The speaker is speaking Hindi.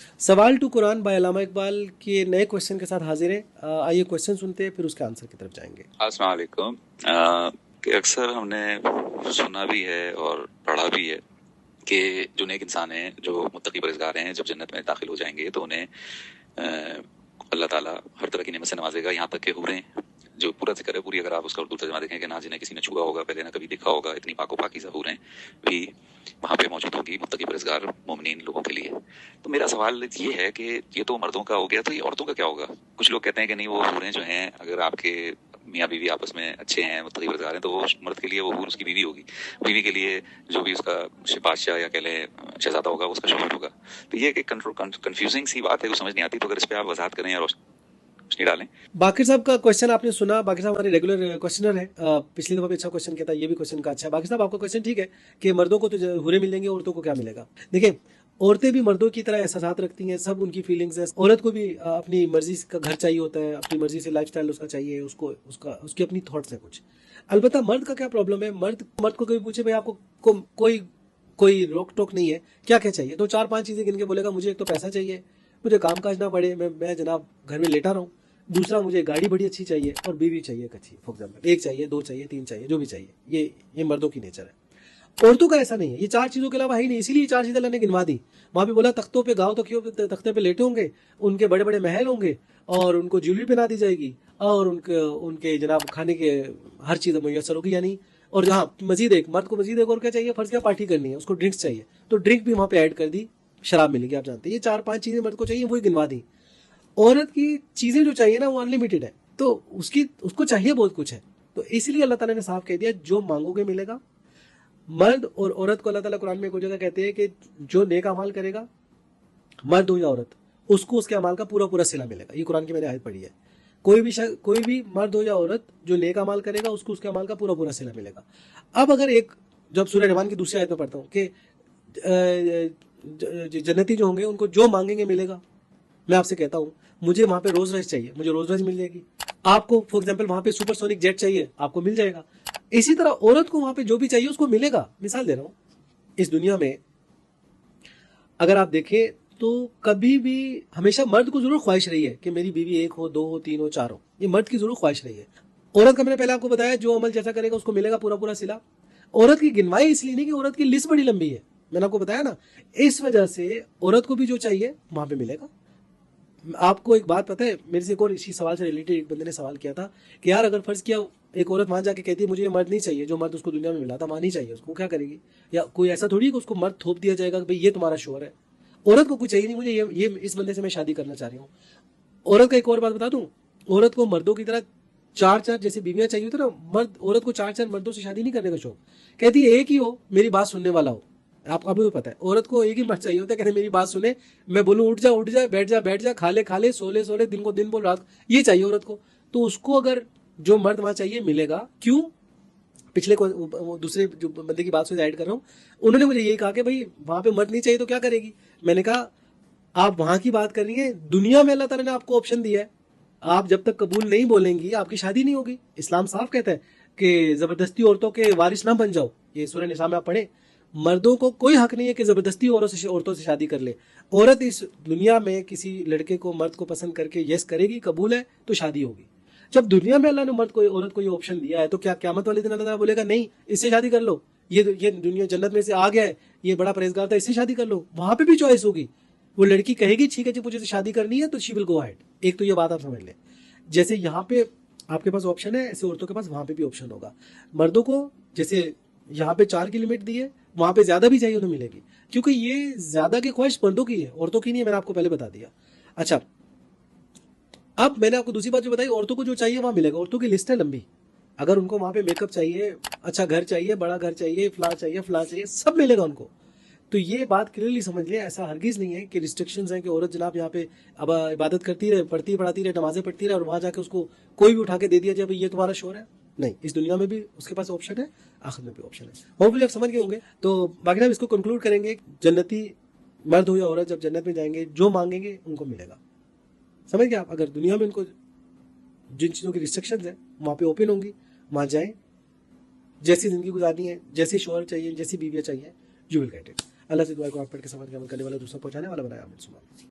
सवाल टू कुरान बाय अल्लामा इकबाल के नए क्वेश्चन के साथ हाजिर हैं। आइए क्वेश्चन सुनते हैं, फिर उसके आंसर की तरफ जाएंगे। अस्सलाम वालेकुम। कि अक्सर हमने सुना भी है और पढ़ा भी है कि जो नेक इंसान हैं, जो मुत्तकी परहेज़गार हैं, जब जन्नत में दाखिल हो जाएंगे तो उन्हें अल्लाह ताला हर तरह की नेमत से नवाजेगा। यहाँ तक कि हूरें, जो पूरा जिक्र है, पूरी अगर आप उसका उर्दू तर्जमा देखें कि ना जिन्हें किसी ने छुआ होगा, पहले ना कभी देखा होगा, इतनी पाको पाकीज़ा हूरें भी वहाँ पे मौजूद होंगी मुत्तकी परहेज़गार मोमिनीन लोगों के लिए। तो मेरा सवाल ये है कि ये तो मर्दों का हो गया, तो ये औरतों का क्या होगा? कुछ लोग कहते हैं कि नहीं, वो हूरें जो हैं, अगर आपके मियाँ बीवी आपस में अच्छे हैं, मुत्तकी परहेज़गार हैं, तो वो मर्द के लिए वो हूर उसकी बीवी होगी। बीवी के लिए जो भी उसका बादशाह या कह लें शहजादा होगा, उसका शौहर होगा। तो ये एक कंफ्यूजिंग सी बात है, कुछ समझ नहीं आती। तो अगर इस पर आप वजाहत करें और रोशनी डालें। बाकिर साहब का क्वेश्चन आपने सुना। बाकिर साहब हमारे रेगुलर क्वेश्चनर है। पिछली दफा भी अच्छा क्वेश्चन किया था, ये भी क्वेश्चन का अच्छा है। बाकिर साहब, आपका क्वेश्चन ठीक है कि मर्दों को तो हुरे मिलेंगे, औरतों को क्या मिलेगा। देखिए, औरतें भी मर्दों की तरह एहसास रखती हैं, सब उनकी फीलिंग्स है। औरत को भी अपनी मर्जी का घर चाहिए होता है, अपनी मर्जी से लाइफस्टाइल उसका चाहिए, उसको उसकी अपनी थॉट्स है कुछ। अलबत्ता मर्द का क्या प्रॉब्लम है, मर्द मर्द को कोई पूछे भाई आपको कोई कोई रोक टोक नहीं है, क्या क्या चाहिए, तो चार पांच चीजें गिन के बोलेगा मुझे एक तो पैसा चाहिए, मुझे काम काज ना पड़े, मैं जनाब घर में लेटा रहूं। दूसरा, मुझे गाड़ी बड़ी अच्छी चाहिए और बीवी चाहिए एक अच्छी, फॉर एग्जाम्पल एक चाहिए, दो चाहिए, तीन चाहिए, जो भी चाहिए। ये मर्दों की नेचर है। औरतों का ऐसा नहीं है, ये चार चीजों के अलावा है ही नहीं, इसीलिए चार चीजें अल्लाह ने गिनवा दी। वहां पे बोला तख्तों पे, गाँव तकियों पे, तख्ते पे लेटे होंगे, उनके बड़े बड़े महल होंगे और उनको ज्वेलरी पहना दी जाएगी और उनके उनके जनाब खाने के हर चीज मुयसर होगी। यानी और जहाँ मजीद एक मर्द को मजीद एक और क्या चाहिए, फर्ज क्या पार्टी करनी है, उसको ड्रिंक्स चाहिए, तो ड्रिंक भी वहां पे ऐड कर दी, शराब मिलेगी। आप जानते हैं ये चार पांच चीजें मर्द को चाहिए, वही गिनवा दी। औरत की चीजें जो चाहिए ना, वो अनलिमिटेड है, तो उसको चाहिए बहुत कुछ है। तो इसलिए अल्लाह ताला ने साफ कह दिया, जो मांगोगे मिलेगा। मर्द और औरत को अल्लाह ताला कुरान में एक जगह कहते हैं कि जो नेक अमाल करेगा, मर्द हो या औरत, उसको उसके अमाल का पूरा पूरा सिला मिलेगा। ये कुरान की मैंने आयत पढ़ी है। कोई भी मर्द हो या औरत जो नेक अमाल करेगा, उसको उसके अमाल का पूरा पूरा सिला मिलेगा। अब अगर एक, जब सूरह रहमान की दूसरी आयत में पढ़ता हूँ कि जन्नती जो होंगे उनको जो मांगेंगे मिलेगा, मैं आपसे कहता हूँ मुझे वहां पे रोज रॉयस चाहिए, मुझे रोज रॉयस मिल जाएगी। आपको फॉर एग्जाम्पल वहां पे सुपरसोनिक जेट चाहिए, आपको मिल जाएगा। इसी तरह औरत को वहां पे जो भी चाहिए उसको मिलेगा। मिसाल दे रहा हूं, इस दुनिया में अगर आप देखें तो कभी भी हमेशा मर्द को जरूर ख्वाहिश रही है कि मेरी बीवी एक हो, दो हो, तीन हो, चार हो, ये मर्द की जरूर ख्वाहिश रही है। औरत का मैंने पहले आपको बताया, जो अमल जैसा करेगा उसको मिलेगा पूरा पूरा सिला। औरत की गिनवाई इसलिए नहीं कि औरत की लिस्ट बड़ी लंबी है, मैंने आपको बताया ना, इस वजह से औरत को भी जो चाहिए वहां पे मिलेगा। आपको एक बात पता है, मेरे से एक और इसी सवाल से रिलेटेड एक बंदे ने सवाल किया था कि यार अगर फर्ज किया एक औरत वहां जाके कहती है मुझे ये मर्द नहीं चाहिए जो मर्द उसको दुनिया में मिला था, वहां नहीं चाहिए, उसको क्या करेगी? या कोई ऐसा थोड़ी है कि उसको मर्द थोप दिया जाएगा कि भाई ये तुम्हारा शोहर है। औरत को कुछ चाहिए नहीं, मुझे ये इस बंदे से मैं शादी करना चाह रही हूँ। औरत का एक और बात बता दूं, औरत को मर्दों की तरह चार चार जैसे बीवियां चाहिए होती ना, मर्द औरत को चार चार मर्दों से शादी नहीं करने का शौक। कहती है एक ही हो, मेरी बात सुनने वाला हो। आपको भी पता है औरत को एक ही मर्द चाहिए होता है, कहते मेरी बात सुने, मैं बोलूं उठ जा उठ जा, बैठ जा बैठ जा, खा ले सो ले, दिन को दिन बोल, रात ये चाहिए औरत को। तो उसको अगर जो मर्द वहां चाहिए मिलेगा, क्यों? पिछले को वो दूसरे जो बंदे की बात से ऐड कर रहा हूँ, उन्होंने मुझे यही कहा कि भाई वहां पे मर्द नहीं चाहिए तो क्या करेगी। मैंने कहा आप वहां की बात कर रही है, दुनिया में अल्लाह ताला ने आपको ऑप्शन दिया है, आप जब तक कबूल नहीं बोलेंगी आपकी शादी नहीं होगी। इस्लाम साफ कहता है कि जबरदस्ती औरतों के वारिस ना बन जाओ, ये सूरह निसा में आप पढ़े। मर्दों को कोई हक नहीं है कि जबरदस्ती औरतों से शादी कर ले। औरत इस दुनिया में किसी लड़के को, मर्द को पसंद करके यस करेगी, कबूल है, तो शादी होगी। जब दुनिया में अल्लाह ने मर्द को, औरत को ये ऑप्शन दिया है, तो क्या क्यामत वाले दिन अल्लाह ताला बोलेगा नहीं इससे शादी कर लो, ये दुनिया जन्नत में से आ गया है, ये बड़ा परहेजगार था, इससे शादी कर लो? वहां पे भी चॉइस होगी। वो लड़की कहेगी ठीक है जी मुझे तो शादी करनी है, तो शी विल गो अहेड। एक तो ये बात आप समझ लें, जैसे यहाँ पे आपके पास ऑप्शन है, ऐसे औरतों के पास वहां पे भी ऑप्शन होगा। मर्दों को जैसे यहाँ पे चार की लिमिट दी है, वहां पे ज्यादा भी चाहिए उन्हें मिलेगी, क्योंकि ये ज्यादा की ख्वाहिश मर्दों की है, औरतों की नहीं है, मैंने आपको पहले बता दिया। अच्छा, अब मैंने आपको दूसरी बात जो बताई, औरतों को जो चाहिए वहां मिलेगा। औरतों की लिस्ट है लंबी। अगर उनको वहां पे मेकअप चाहिए, अच्छा घर चाहिए, बड़ा घर चाहिए, फला चाहिए, सब मिलेगा उनको। तो ये बात क्लियरली समझ लिया, ऐसा हरगिज नहीं है कि रिस्ट्रिक्शंस हैं कि औरत जनाब यहाँ पे अब इबादत करती रहे, पढ़ती पढ़ाती रहे, नमाजें पढ़ती रहे और वहां जाके उसको कोई भी उठा के दे दिया जाए भाई ये तुम्हारा शोर है। नहीं, इस दुनिया में भी उसके पास ऑप्शन है, आखिर में भी ऑप्शन है। होपफुली आप समझ गए होंगे। तो बाकी हम इसको कंक्लूड करेंगे, जन्नती मर्द हो या औरत जब जन्नत में जाएंगे जो मांगेंगे उनको मिलेगा। समझ गए आप? अगर दुनिया में उनको जिन चीज़ों की रिस्ट्रिक्शन है वहाँ पे ओपन होंगी, वहाँ जाएं, जैसी जिंदगी गुजारनी है, जैसे शोहर चाहिए, जैसी बीवियाँ चाहिए, यू विल गेट इट। अल्लाह से दुआ को आप पढ़ के समझ के अमल करने वाला, दूसरा पहुंचाने वाला बनाया। आमीन।